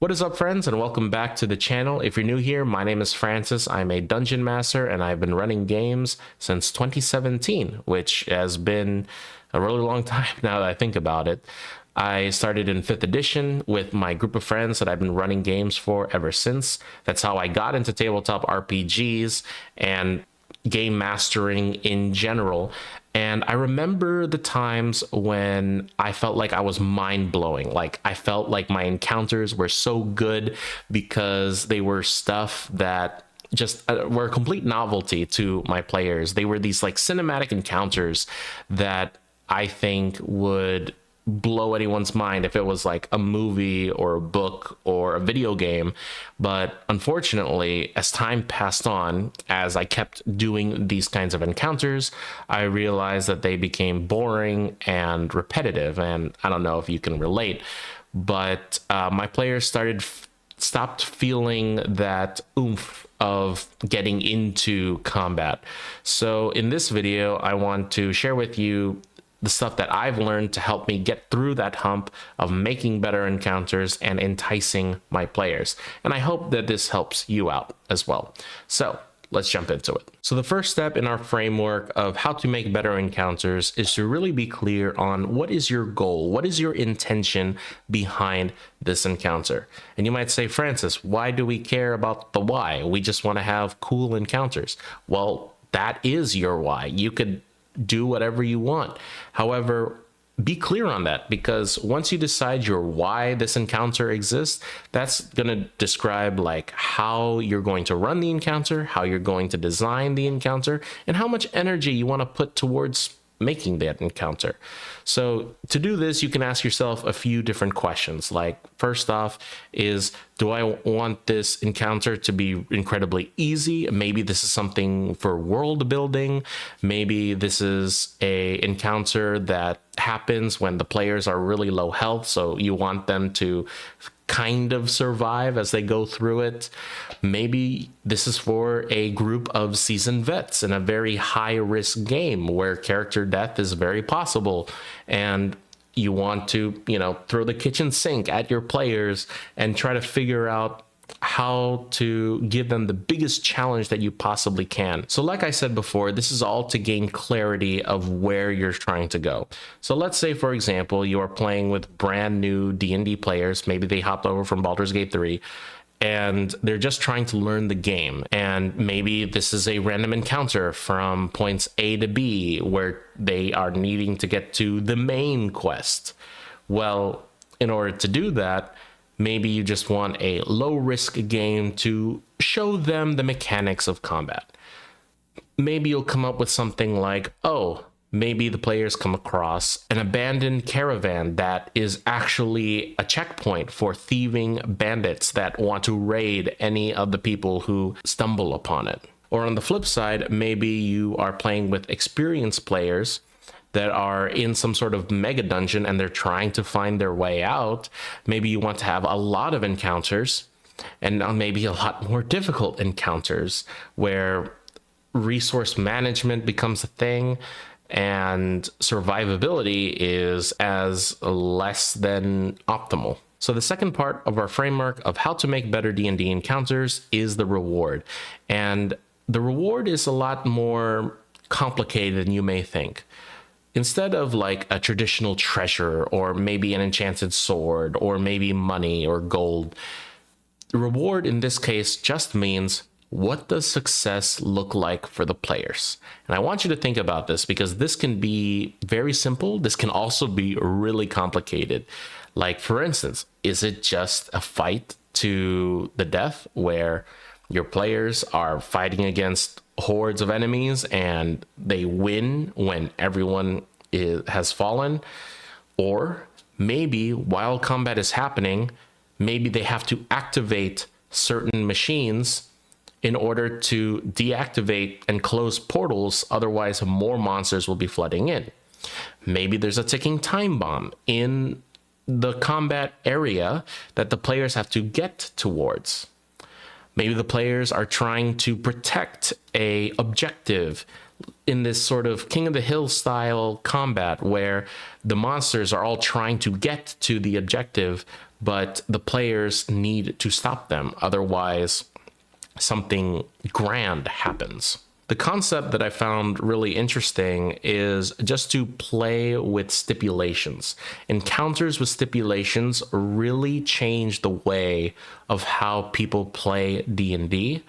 What is up, friends, and welcome back to the channel. If you're new here, my name is Francis. I'm a dungeon master and I've been running games since 2017, which has been a really long time now that I think about it. I started in 5th edition with my group of friends that I've been running games for ever since. That's how I got into tabletop RPGs and game mastering in general. And I remember the times when I felt like I was mind-blowing. Like, I felt like my encounters were so good because they were stuff that just were a complete novelty to my players. They were these like cinematic encounters that I think would blow anyone's mind if it was like a movie or a book or a video game. But unfortunately, as time passed on, as I kept doing these kinds of encounters, I realized that they became boring and repetitive. And I don't know if you can relate, but my players stopped feeling that oomph of getting into combat. So in this video, I want to share with you the stuff that I've learned to help me get through that hump of making better encounters and enticing my players. And I hope that this helps you out as well. So let's jump into it. So the first step in our framework of how to make better encounters is to really be clear on what is your goal? What is your intention behind this encounter? And you might say, Francis, why do we care about the why? We just want to have cool encounters. Well, that is your why. You could do whatever you want. However, be clear on that, because once you decide your why this encounter exists, that's going to describe like how you're going to run the encounter, how you're going to design the encounter, and how much energy you want to put towards making that encounter. So to do this, you can ask yourself a few different questions. Like, first off is, do I want this encounter to be incredibly easy? Maybe this is something for world building. Maybe this is a encounter that happens when the players are really low health, so you want them to kind of survive as they go through it. Maybe this is for a group of seasoned vets in a very high risk game where character death is very possible, and you want to, throw the kitchen sink at your players and try to figure out how to give them the biggest challenge that you possibly can. So like I said before, this is all to gain clarity of where you're trying to go. So let's say, for example, you are playing with brand new D&D players. Maybe they hopped over from Baldur's Gate 3 and they're just trying to learn the game. And maybe this is a random encounter from points A to B where they are needing to get to the main quest. Well, in order to do that, maybe you just want a low-risk game to show them the mechanics of combat. Maybe you'll come up with something like, maybe the players come across an abandoned caravan that is actually a checkpoint for thieving bandits that want to raid any of the people who stumble upon it. Or on the flip side, maybe you are playing with experienced players that are in some sort of mega dungeon and they're trying to find their way out. Maybe you want to have a lot of encounters, and maybe a lot more difficult encounters where resource management becomes a thing and survivability is as less than optimal. So the second part of our framework of how to make better D&D encounters is the reward. And the reward is a lot more complicated than you may think. Instead of like a traditional treasure or maybe an enchanted sword or maybe money or gold, the reward in this case just means, what does success look like for the players? And I want you to think about this, because this can be very simple. This can also be really complicated. Like, for instance, is it just a fight to the death where your players are fighting against hordes of enemies and they win when everyone has fallen? Or maybe while combat is happening, maybe they have to activate certain machines in order to deactivate and close portals, otherwise more monsters will be flooding in. Maybe there's a ticking time bomb in the combat area that the players have to get towards. Maybe the players are trying to protect a objective in this sort of King of the Hill style combat where the monsters are all trying to get to the objective, but the players need to stop them. Otherwise, something grand happens. The concept that I found really interesting is just to play with stipulations. Encounters with stipulations really change the way of how people play D&D,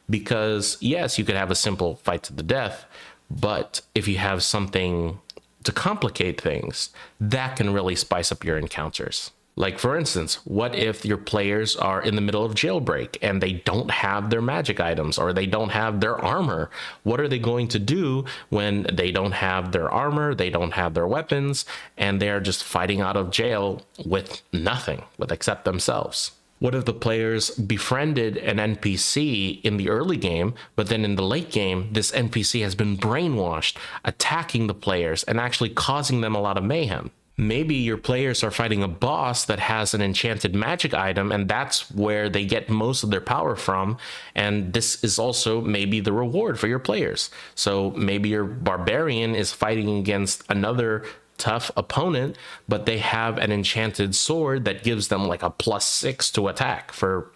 because yes, you could have a simple fight to the death, but if you have something to complicate things, that can really spice up your encounters. Like, for instance, what if your players are in the middle of jailbreak and they don't have their magic items or they don't have their armor? What are they going to do when they don't have their armor, they don't have their weapons, and they're just fighting out of jail with nothing, with except themselves? What if the players befriended an NPC in the early game, but then in the late game, this NPC has been brainwashed, attacking the players and actually causing them a lot of mayhem? Maybe your players are fighting a boss that has an enchanted magic item, and that's where they get most of their power from. And this is also maybe the reward for your players. So maybe your barbarian is fighting against another tough opponent, but they have an enchanted sword that gives them like a +6 to attack for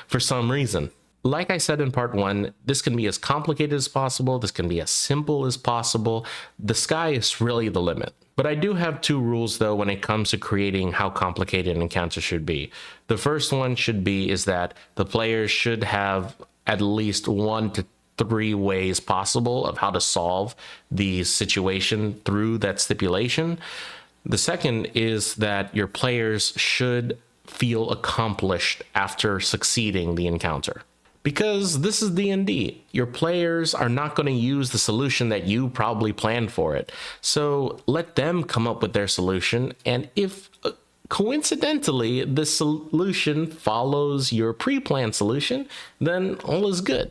for some reason. Like I said in part 1, this can be as complicated as possible. This can be as simple as possible. The sky is really the limit. But I do have 2 rules, though, when it comes to creating how complicated an encounter should be. The first one should be is that the players should have at least 1 to 3 ways possible of how to solve the situation through that stipulation. The second is that your players should feel accomplished after succeeding the encounter. Because this is D&D. Your players are not going to use the solution that you probably planned for it. So let them come up with their solution. And if coincidentally the solution follows your pre-planned solution, then all is good.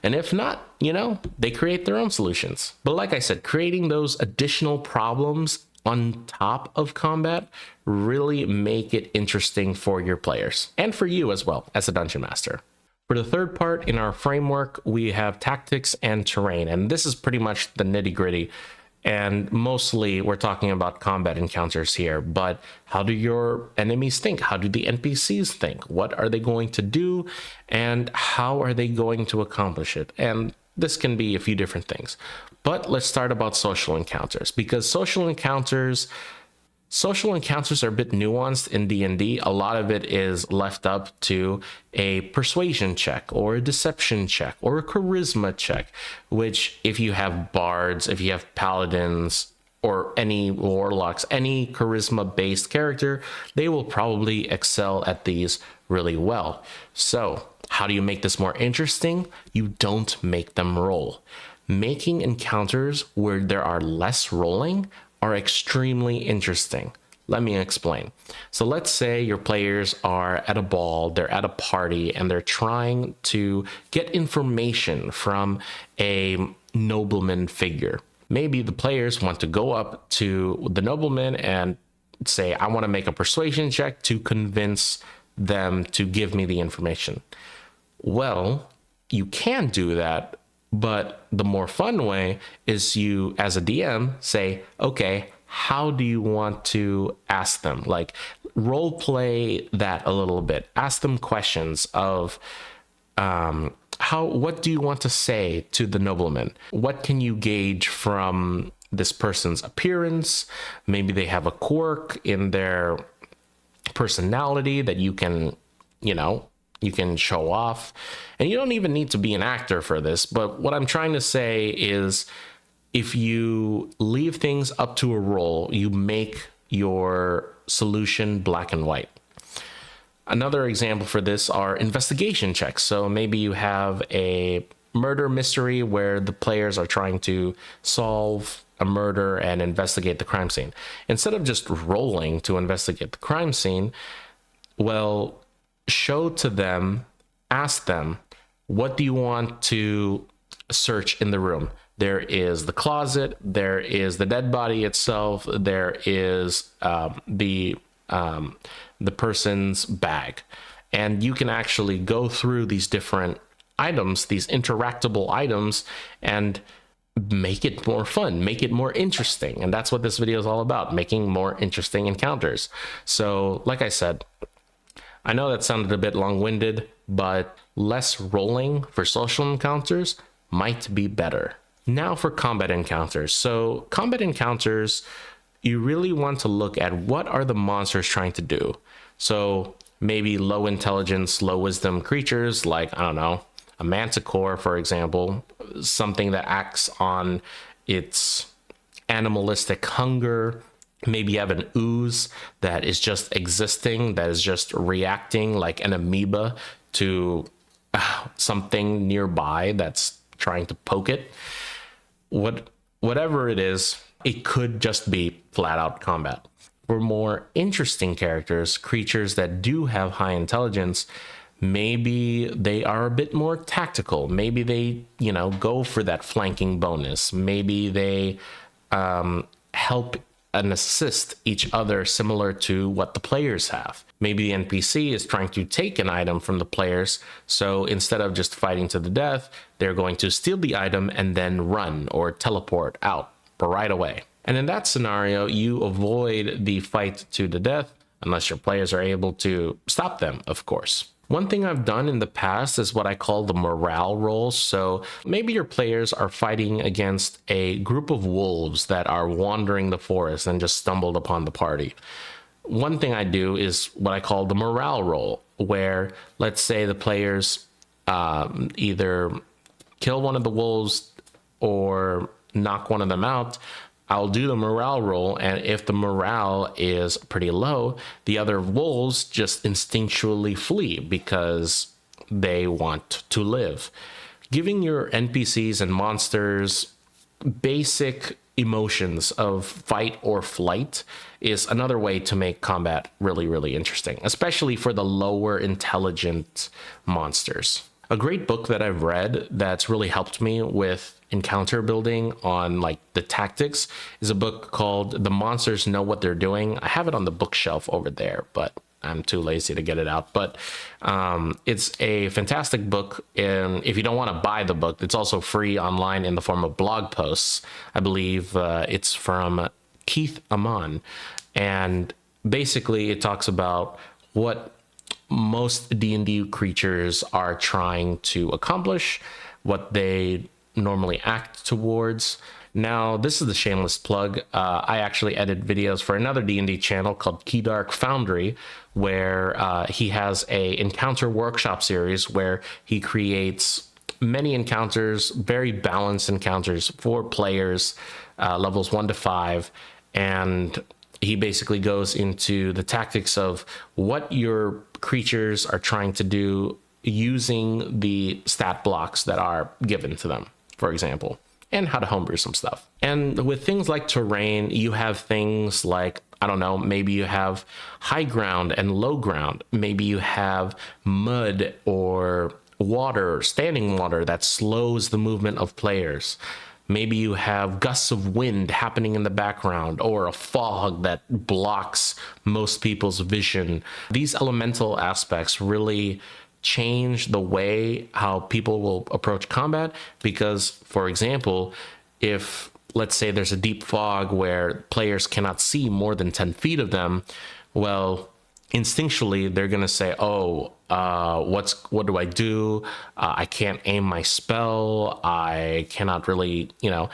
And if not, they create their own solutions. But like I said, creating those additional problems on top of combat really make it interesting for your players and for you as well as a dungeon master. For the third part in our framework, we have tactics and terrain, and this is pretty much the nitty-gritty. And mostly we're talking about combat encounters here, but how do your enemies think? How do the NPCs think? What are they going to do? And how are they going to accomplish it? And this can be a few different things. But let's start about social encounters, because social encounters are a bit nuanced in D&D. A lot of it is left up to a persuasion check or a deception check or a charisma check, which if you have bards, if you have paladins, or any warlocks, any charisma-based character, they will probably excel at these really well. So how do you make this more interesting? You don't make them roll. Making encounters where there are less rolling are extremely interesting. Let me explain. So let's say your players are at a ball, they're at a party, and they're trying to get information from a nobleman figure. Maybe the players want to go up to the nobleman and say, I want to make a persuasion check to convince them to give me the information. Well, you can do that, but the more fun way is you, as a DM, say, okay, how do you want to ask them? Like, role play that a little bit. Ask them questions of what do you want to say to the nobleman? What can you gauge from this person's appearance? Maybe they have a quirk in their personality that you can show off. And you don't even need to be an actor for this, but what I'm trying to say is if you leave things up to a roll, you make your solution black and white. Another example for this are investigation checks. So maybe you have a murder mystery where the players are trying to solve a murder and investigate the crime scene. Instead of just rolling to investigate the crime scene, well, show to them, ask them, what do you want to search in the room? There is the closet, there is the dead body itself, there is the person's bag. And you can actually go through these different items, these interactable items, and make it more fun, make it more interesting. And that's what this video is all about, making more interesting encounters. So like I said, I know that sounded a bit long-winded, but less rolling for social encounters might be better. Now for combat encounters. So combat encounters, you really want to look at what are the monsters trying to do. So maybe low intelligence, low wisdom creatures like, I don't know, a manticore, for example, something that acts on its animalistic hunger. Maybe you have an ooze that is just existing, that is just reacting like an amoeba to something nearby that's trying to poke it. Whatever it is, it could just be flat out combat. For more interesting characters, creatures that do have high intelligence, maybe they are a bit more tactical. Maybe they, go for that flanking bonus. Maybe they help and assist each other similar to what the players have. Maybe the NPC is trying to take an item from the players, so instead of just fighting to the death, they're going to steal the item and then run or teleport out right away. And in that scenario, you avoid the fight to the death unless your players are able to stop them, of course. One thing I've done in the past is what I call the morale roll. So maybe your players are fighting against a group of wolves that are wandering the forest and just stumbled upon the party. One thing I do is what I call the morale roll, where let's say the players either kill one of the wolves or knock one of them out. I'll do the morale roll, and if the morale is pretty low, the other wolves just instinctually flee because they want to live. Giving your NPCs and monsters basic emotions of fight or flight is another way to make combat really, really interesting, especially for the lower intelligent monsters. A great book that I've read that's really helped me with encounter building on like the tactics is a book called The Monsters Know What They're Doing. I have it on the bookshelf over there, but I'm too lazy to get it out. But it's a fantastic book. And if you don't want to buy the book, it's also free online in the form of blog posts. I believe it's from Keith Amon. And basically it talks about what most D&D creatures are trying to accomplish, what they normally act towards. Now, this is the shameless plug. I actually edit videos for another D&D channel called Key Dark Foundry, where he has a encounter workshop series where he creates many encounters, very balanced encounters for players, levels 1 to 5, and he basically goes into the tactics of what your creatures are trying to do using the stat blocks that are given to them, for example, and how to homebrew some stuff. And with things like terrain, you have things like, I don't know, maybe you have high ground and low ground. Maybe you have mud or water, standing water that slows the movement of players. Maybe you have gusts of wind happening in the background or a fog that blocks most people's vision. These elemental aspects really change the way how people will approach combat because, for example, if let's say there's a deep fog where players cannot see more than 10 feet of them, well, instinctually they're going to say, what do I do? I can't aim my spell. I cannot really, what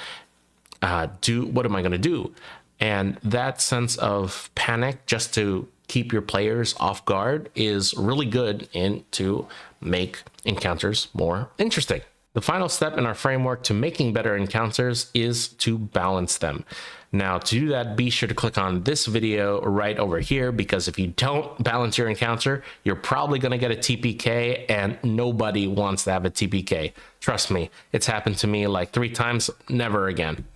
am I going to do? And that sense of panic just to keep your players off guard is really good to make encounters more interesting. The final step in our framework to making better encounters is to balance them. Now, to do that, be sure to click on this video right over here, because if you don't balance your encounter, you're probably going to get a TPK, and nobody wants to have a TPK. Trust me, it's happened to me like 3 times, never again.